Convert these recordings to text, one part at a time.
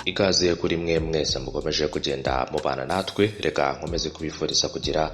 Ikaze kuri mwe mwese mukomeje kugenda mubana natwe, reka nkomeze kubifuriza kugira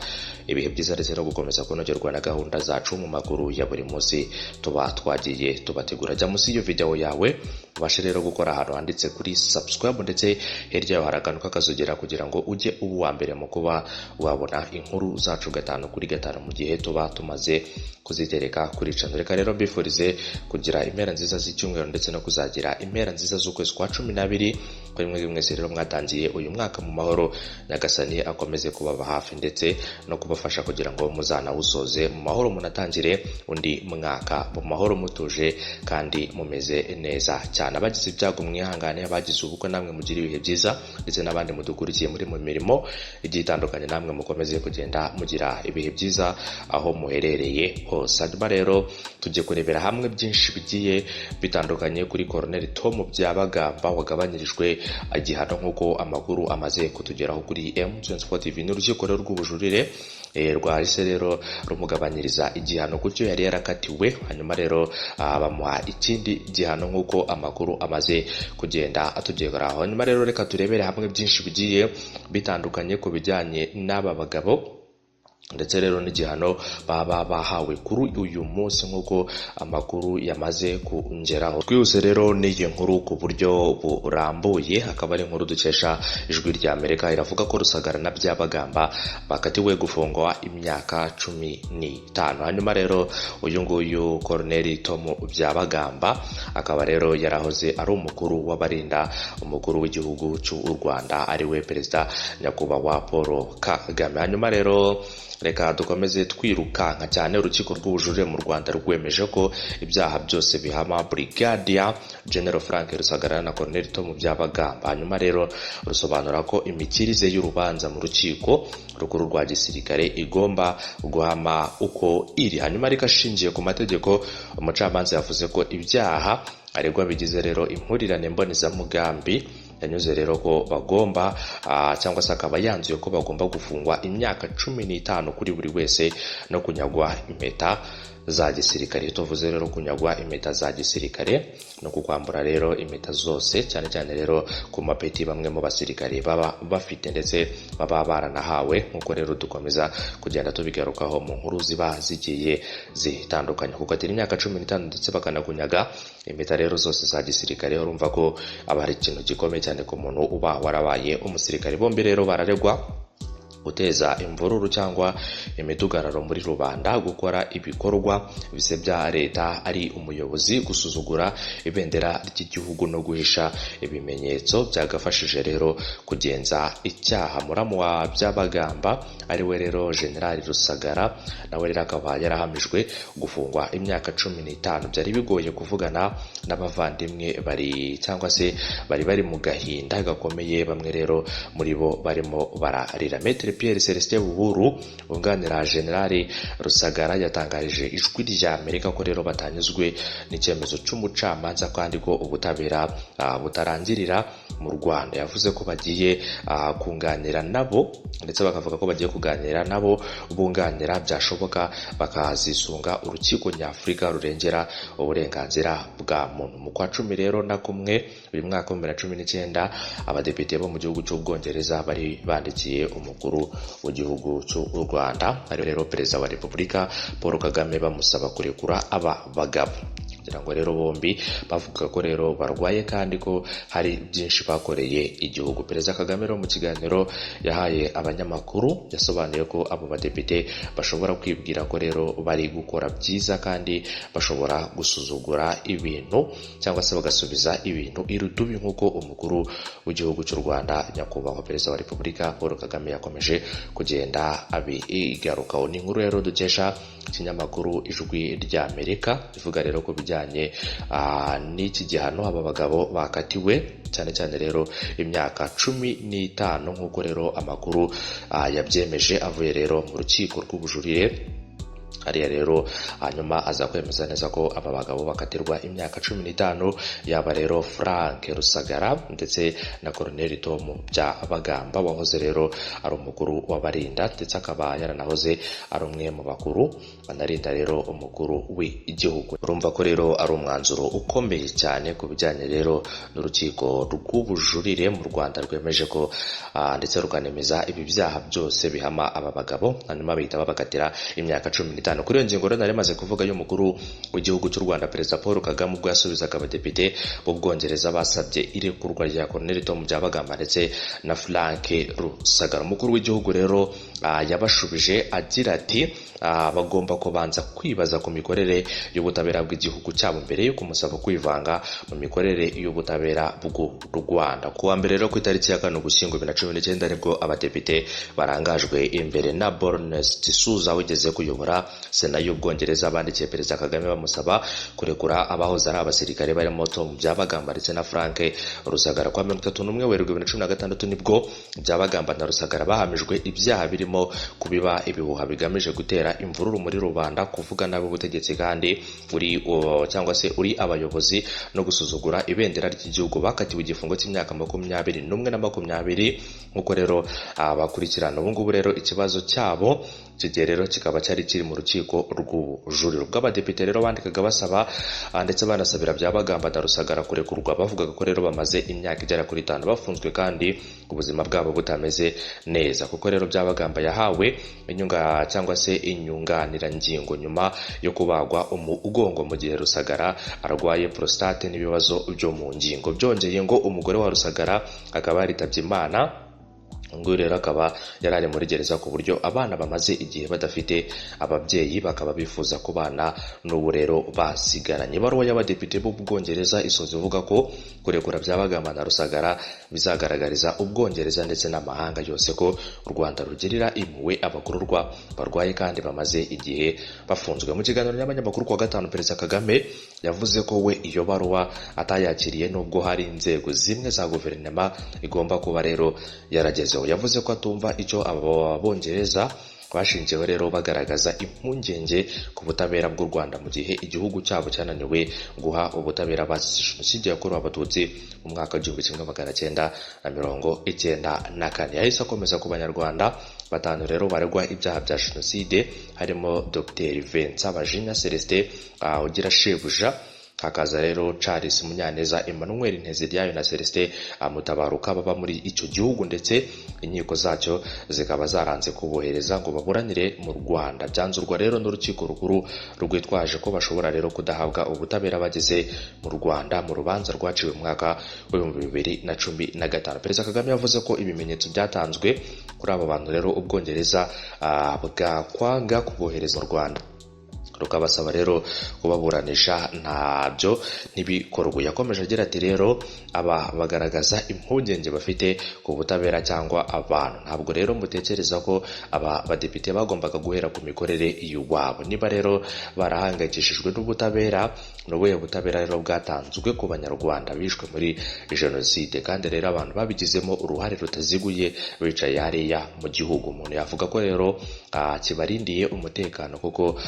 ibihe byiza ndetse no gukomeza kunogerwa na gahunda zacu mu makuru ya buri munsi tuba twagiye tubategura. Jya munsi y'iyo video yawe ubashe rero gukora ahantu handitse kuri subscribe, ndetse hirya yaho haraganuka akazogera kugira ngo ujye uwa mbere mu kuba wabona inkuru zacu 5 kuri 5 mu gihe tuba tumaze kuzitereka kuri channel. Reka rero mbifurize kugira impera nziza z'icyumweru ndetse no kuzagira impera nziza z'ukwezi kwa 12 kuri mwese rero mwatangiye uyu mwaka mu mahoro. Nyagasani akomeze kubaba hafi ndetse no kubafasha kugira ngo muzanawusoze mu mahoro, munatangire undi mwaka mu mahoro mutuje kandi mumeze neza cyane. Abagize ibyago mwihangane, abagize ubukwe namwe mugira ibihe byiza, ndetse n'abandi mudukurikiye muri mu mirimo igiye itandukanye namwe mukomeze kugenda mugira ibihe byiza aho muherereye hose. Hanyuma rero tujye kurebera hamwe byinshi bigiye bitandukanye kuri Col Tom Byabagamba wagabanyirijwe igihano nk'uko amakuru amaze kutugeraho kuri M24 TV. N'urukiko rero rw'ubujurire rwahise rero rumugabanyiriza igihano kucyo yari yarakatiwe, hanyuma rero bamuha ikindi gihano nk'uko amakuru amaze kugenda atugeraho. Hanyuma rero reka turebere hamwe byinshi bigiye bitandukanye ku bijyanye n'aba bagabo ndetse rero n'igihano baba bahawe kuri uyu munsi nk'uko amakuru yamaze kungeraho. Twihuse rero n'iyi nkuru ku buryo burambuye, akaba ari inkuru dukesha Ijwi rya Amerika. Iravuga ko Rusagara na Byabagamba bakatiwe gufungwa imyaka 15. Hanyuma rero uyu nguyu Col Tom Byabagamba akaba rero yarahoze ari umukuru w'abarinda umukuru w'igihugu cy'u Rwanda, ari we Perezida Nyakubahwa Paul Kagame. Hanyuma rero reka dukomeze twirukanka cyane. Urukiko rw'ubujurire mu Rwanda rwemeje ko ibyaha byose bihama Brigadier General Frank Rusagara na Col Tom Byabagamba. Hanyuma rero rusobanura ko imikirize y'urubanza mu rukiko rukuru rwa gisirikare igomba guhama uko iri. Hanyuma reka ashingiye ku mategeko, umucamanza yavuze ko ibyaha aregwa bigize rero impurirane mbonezamugambi. Yanyuze rero ko bagomba cyangwa se akaba yanzuye ko bagomba gufungwa imyaka 15 kuri buri wese no kunyagwa impeta za gisirikare. Tuvuze rero kunyagwa impeta za gisirikare no kukwambura rero impeta zose, cyane cyane rero ku mapeti bamwe mu basirikare baba bafite ndetse baba baranahawe, nkuko rero dukomeza kugenda tubigarukaho mu nkuru ziba zigiye zitandukanye. Kuko atari imyaka 15 ndetse bakanakunyaga impeta rero zose za gisirikare, urumva ko aba hari ikintu gikomeye cyane ku muntu uba warabaye umusirikare. Bombi rero bararegwa guteza imvururu cyangwa imidugararo muri rubanda, gukora ibikorwa bisebya leta ari umuyobozi, gusuzugura ibendera ry'igihugu no guhisha ibimenyetso byagafashije rero kugenza icyaha. Muramu wa Byabagamba ari we rero General Rusagara nawe rero akaba yarahamijwe gufungwa imyaka 15. Byari bigoye kuvugana n'abavandimwe bari cyangwa se bari mu gahinda gakomeye, bamwe rero muri bo barimo bararira. Pierre Celestin Buhuru unganira General Rusagara yatangarije Ijwi rya Amerika ko rero batanyuzwe n'icyemezo cy'umucamanza kandi ko ubutabera butarangirira mu Rwanda. Yavuze ko bagiye kunganira nabo, ndetse bakavuga ko bagiye kuganira nabo bunganira byashoboka bakazisunga urukiko nyafurika rurengera uburenganzira bwa muntu. Mu kwa 10 rero na kumwe uyu mwaka wa 2019 abadepite bo mu gihugu cy'Ubwongereza bari bandikiye umukuru w'igihugu cy'u Rwanda, ari rero Perezida wa Repubulika Paul Kagame, bamusaba kurekura aba bagabo. kugira ngo rero bombi bavuga ko rero barwaye kandi ko hari byinshi bakoreye igihugu. Perezida Kagame rero mu kiganiro yahaye abanyamakuru yasobanuye ko abo badepite bashobora kwibwira ko rero bari gukora byiza kandi bashobora gusuzugura ibintu cyangwa se bagasubiza ibintu irudubi nk'uko umukuru w'igihugu cy'u Rwanda nyakubahwa Perezida wa Repubulika Paul Kagame yakomeje kugenda abigarukaho. Ni inkuru rero dukesha ikinyamakuru Ijwi rya Amerika ivuga rero ko bijyanye n'iki gihano aba bagabo bakatiwe cyane cyane rero imyaka 15 nk'uko rero amakuru yabyemeje avuye rero mu rukiko rw'ubujurire hariya rero hanyuma aza kwemeza neza ko aba bagabo bakatirwa imyaka 15 yaba rero Frank Rusagara ndetse na Colonel Tom Byabagamba wahoze rero ari umukuru w'abarinda ndetse akaba yaranahoze ari umwe mu bakuru banarinda rero umukuru w'igihugu. Urumva ko rero ari umwanzuro ukomeye cyane ku bijyanye rero n'urukiko rw'ubujurire mu Rwanda rwemeje ko ndetse rukanemeza ibi byaha byose bihama aba bagabo hanyuma bahita babakatira imyaka 15. Kuri iyo ngingo rero naremaze kuvuga y'umukuru w'igihugu cy'u Rwanda Perezida Paul Kagame ubwo yasubizaga abadepite b'Ubwongereza basabye irekurwa rya Colonel Tom Byabagamba ndetse na Frank Rusagara. Umukuru w'igihugu rero yabashubije agira ati bagomba kubanza kwibaza ku mikorere y'ubutabera bw'igihugu cyabo mbere yo kumusaba kwivanga mu mikorere y'ubutabera bw'u Rwanda. Kuwa mbere rero ku itariki ya 5 Ugushyingo 2019 nibwo abadepite barangajwe imbere na Boris Johnson wigeze kuyobora Sena y'Ubwongereza bandikiye Perezida Kagame bamusaba kurekura abahoze ari abasirikare barimo Tom Byabagamba ndetse na Frank Rusagara. Kwa 31 Werurwe 2016 nibwo Byabagamba na Rusagara bahamijwe ibyaha birimo kubiba ibihuha bigamije gutera imvururu muri rubanda, kuvuga nabi ubutegetsi kandi uri abayobozi no gusuzugura ibendera ry'igihugu. Bakatiwe igifungo cy'imyaka 21 na 20 nkuko rero bakurikirana. Ubu ngubu rero ikibazo cyabo rero kikaba cyari kiri mu rukiko rw'ubujurire. Bw'abadepite rero bandikaga basaba ndetse banasabira Byabagamba na Rusagara kurekurwa, bavugaga ko rero bamaze imyaka igera kuri 5 bafunzwe kandi ubuzima bwabo butameze neza, kuko rero Byabagamba yahawe inyunga cyangwa se inyunganirangingo nyuma yo kubagwa umugongo mu gihe Rusagara arwaye prostate n'ibibazo byo mu ngingo. Byongeye ngo umugore wa Rusagara akaba yaritabye Imana, ngo rero akaba yarari muri gereza ku buryo abana bamaze igihe badafite ababyeyi bakaba bifuza kubana n'ubu rero basigaranye. Ibaruwa y'abadepite b'Ubwongereza isoza ivuga ko kurekura Byabagamba na Rusagara bizagaragariza Ubwongereza ndetse n'amahanga yose ko u Rwanda rugirira impuhwe abakururwa barwaye kandi bamaze igihe bafunzwe. Mu kiganiro n'abanyamakuru kuwa 5 Perezida Kagame yavuze ko we iyo baruwa atayakiriye nubwo hari inzego zimwe za guverinoma igomba kuba rero yarageze. Yavuze ko atumva icyo Abongereza bashingiyeho rero bagaragaza impungenge ku butabera bw'u Rwanda mu gihe igihugu cyabo cyananiwe guha ubutabera abazize Jenoside yakorewe Abatutsi mu mwaka w'1994. Yahise akomeza ku Banyarwanda 5 rero baregwa ibyaha bya Jenoside harimo Dr Vincent Bajinya Celestin ugira shebuja, hakaza rero Charles Munyaneza, Emmanuel Nteziryayo na Celestin Mutabaruka baba muri icyo gihugu ndetse inkiko zacyo zikaba zaranze kubohereza ngo baburanire mu Rwanda. Byanzurwa rero n'urukiko rukuru rwitwaje ko bashobora rero kudahabwa ubutabera bageze mu Rwanda mu rubanza rwaciwe mu mwaka wa 2015. Perezida Kagame yavuze ko ibimenyetso byatanzwe kuri aba bantu rero Ubwongereza bwakwanga kubohereza mu Rwanda, rukabasaba rero kubaburanisha ntabyo ntibikorwe. Yakomeje agira ati rero aba bagaragaza impungenge bafite ku butabera cyangwa abantu. Ntabwo rero mutekereza ko aba badepite bagombaga guhera ku mikorere y'uwabo. Niba rero barahangayikishijwe n'ubutabera, n'ubuhe butabera rero bwatanzwe ku Banyarwanda bishwe muri Jenoside kandi rero abantu babigizemo uruhare rutaziguye bicaye hariya mu gihugu. Umuntu yavuga ko rero kibarindiye umutekano kuko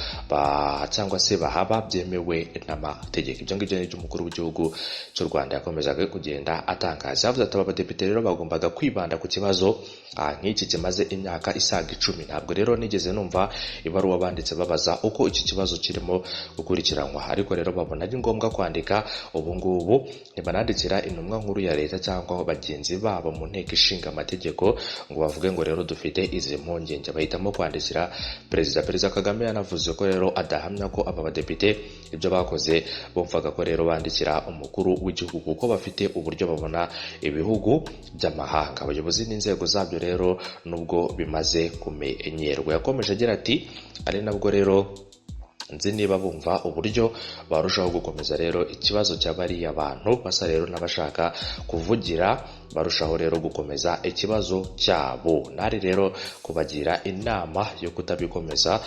cyangwa se bahaba byemewe n'amategeko. Ibyo ngibyo ni by'umukuru w'igihugu cy'u Rwanda yakomezaga kugenda atangaza. Yavuze ati abadepite rero bagombaga kwibanda ku kibazo nk'iki kimaze imyaka isaga 10. Ntabwo rero nigeze numva ibaruwa banditse babaza uko iki kibazo kirimo gukurikiranwa, ariko rero babona ari ngombwa kwandika ubu ngubu ntibanandikira intumwa nkuru ya leta cyangwa bagenzi babo mu nteko ishinga amategeko ngo bavuge ngo rero dufite izi mpungenge, bahitamo kwandikira Perezida Kagame. Yanavuze ko rero adahamya ko aba badepite ibyo bakoze bumvaga ko rero bandikira umukuru w'igihugu kuko bafite uburyo babona ibihugu by'amahanga, abayobozi n'inzego zabyo rero nubwo bimaze kumenyerwa. Yakomeje agira ati ari nabwo rero nzi niba bumva uburyo barushaho gukomeza rero ikibazo cy'abariya bantu basa rero n'abashaka kuvugira barushaho rero gukomeza ikibazo cyabo. Nari rero kubagira inama yo kutabikomeza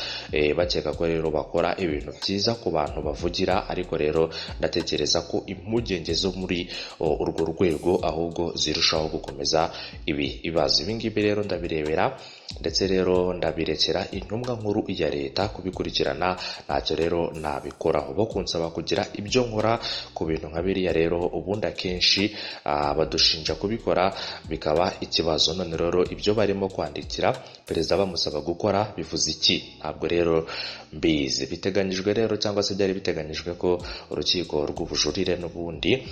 bakeka ko rero bakora ibintu byiza ku bantu bavugira, ariko rero ndatekereza ko impungenge zo muri urwo rwego ahubwo zirushaho gukomeza ibibazo. Ibi ngibi rero ndabirebera ndetse rero ndabirekera intumwa nkuru ya leta kubikurikirana, ntacyo rero nabikoraho. Bo kunsaba kugira ibyo nkora ku bintu nka biriya rero ubundi akenshi badushinja kubikora bikaba ikibazo. None rero ibyo barimo kwandikira perezida bamusaba gukora bivuze iki? Ntabwo rero mbizi. Biteganyijwe rero cyangwa se byari biteganyijwe ko urukiko rw'ubujurire n'ubundi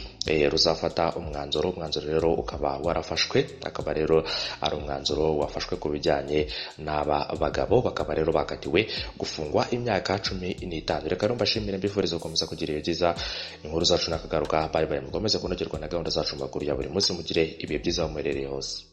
ruzafata umwanzuro rero ukaba warafashwe, akaba rero ari umwanzuro wafashwe ku bijyanye n'aba bagabo, bakaba rero bakatiwe gufungwa imyaka 15. Reka rero mbashimire, mbifuriza gukomeza kugira ibihe byiza. Inkuru zacu nakagaruka, bye bye, mukomeze kunogerwa na gahunda zacu makuru ya buri munsi, mugire ibihe byiza aho muherereye hose.